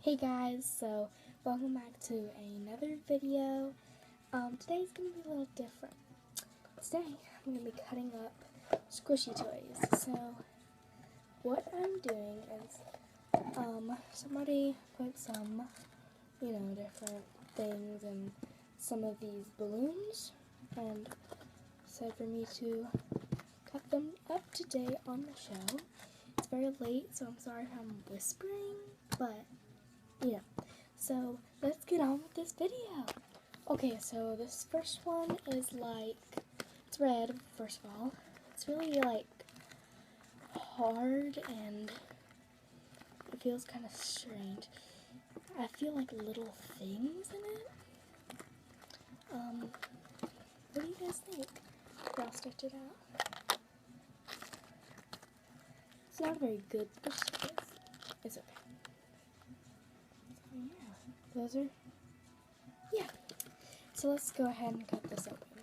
Hey guys, so welcome back to another video. Today's going to be a little different. Today I'm going to be cutting up squishy toys. So what I'm doing is somebody put some, different things in some of these balloons and said for me to cut them up today on the show. It's very late, so I'm sorry if I'm whispering, but yeah, so let's get on with this video. Okay, so this first one is it's red, first of all. It's really hard and it feels kind of strange. I feel like little things in it. What do you guys think? I'll stretch it out. It's not a very good push, it's okay. Yeah, those are, yeah. So let's go ahead and cut this open.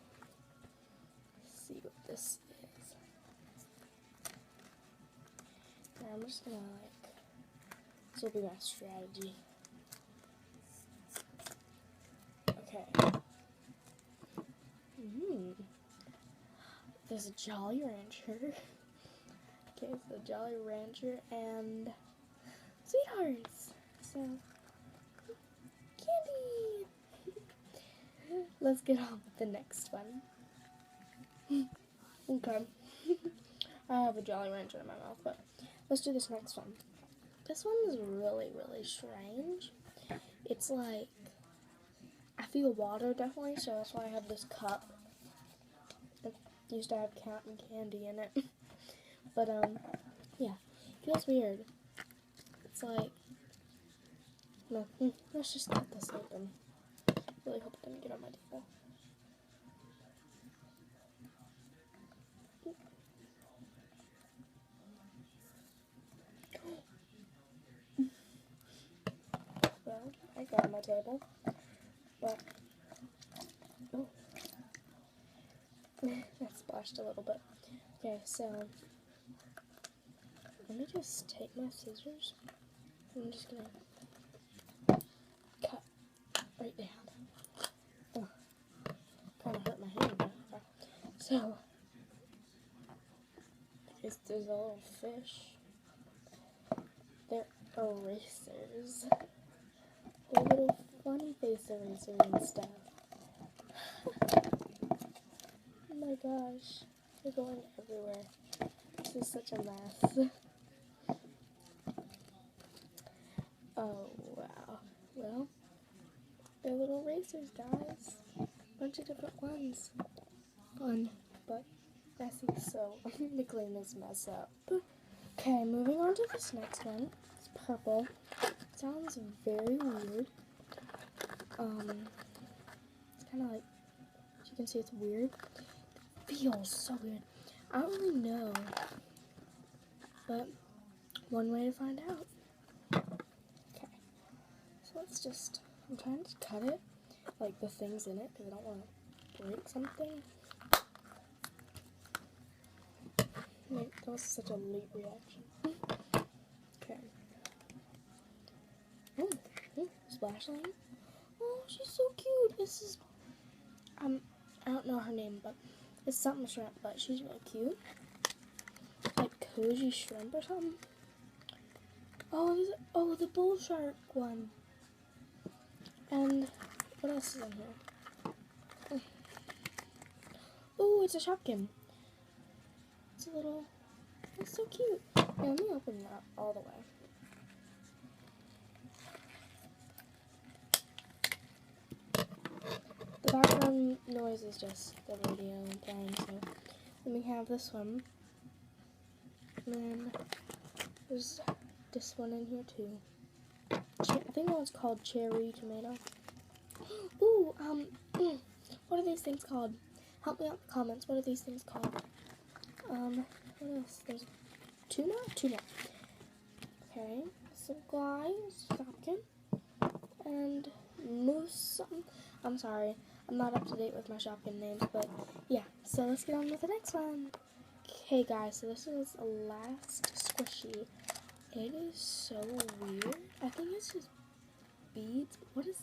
See what this is. Now I'm just gonna this will be my strategy. Okay. There's a Jolly Rancher. Okay, so Jolly Rancher and Sweethearts. So, candy! Let's get on with the next one. Okay. I have a Jolly Rancher in my mouth, but let's do this next one. This one is really, really strange. It's like, I feel water definitely, so that's why I have this cup. It used to have cotton candy in it. But, yeah, it feels weird. It's like, no, let's just cut this open. Really hope it doesn't get on my table. Well, I got on my table, but, oh, that splashed a little bit. Okay, so, let me just take my scissors. I'm just gonna cut right down. Oh, kind of hurt my hand. So, there's a little fish. They're erasers. They're little funny face erasers and stuff. Oh my gosh, they're going everywhere. This is such a mess. Oh wow. Well, they're little erasers, guys. Bunch of different ones. Fun, but messy, so I'm gonna clean this mess up. Okay, moving on to this next one. It's purple. Sounds very weird. It's kind of like, as you can see, it's weird. It feels so weird. I don't really know, but one way to find out. Okay, so let's just, I'm trying to cut it, like the things in it, because I don't want to break something. Wait, that was such a late reaction. Okay. Oh, Splashline. Oh, she's so cute. This is, I don't know her name, but it's something shrimp, but she's really cute. Like Cozy Shrimp or something. Oh, the bull shark one. And what else is in here? Oh, it's a Shopkin. It's a little, it's so cute. Yeah, let me open that all the way. The background noise is just the radio playing, so then we have this one. And then there's this one in here too. I think that one's called Cherry Tomato. Ooh, what are these things called? Help me out in the comments. What are these things called? What else? There's tuna? Tuna. Okay, so guys, Shopkin, and Moose something. I'm sorry, I'm not up to date with my Shopkin names, but yeah, so let's get on with the next one. Okay guys, so this is the last squishy. It is so weird. I think it's just beads. What is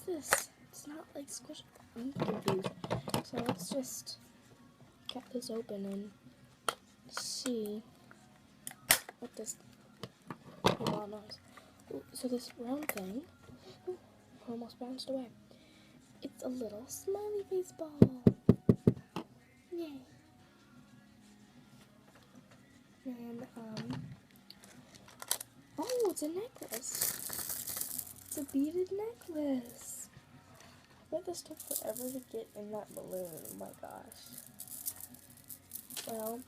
this? It's not like squish. I'm confused. So let's just cut this open and see what this ball knows. Ooh, so this round thing, ooh, almost bounced away. It's a little smiley face ball. Yay. And oh, it's a necklace. It's a beaded necklace. I bet this took forever to get in that balloon. Oh my gosh. Well,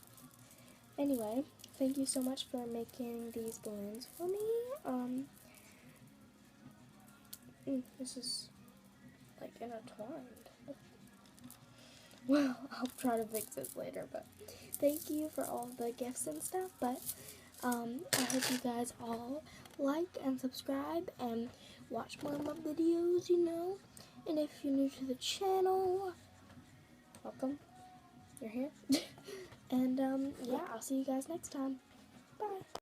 anyway, thank you so much for making these balloons for me. This is like intertwined. Well, I'll try to fix this later, but thank you for all the gifts and stuff. But I hope you guys all like and subscribe and watch more of my videos, you know. And if you're new to the channel, welcome. You're here. And yeah, I'll see you guys next time. Bye.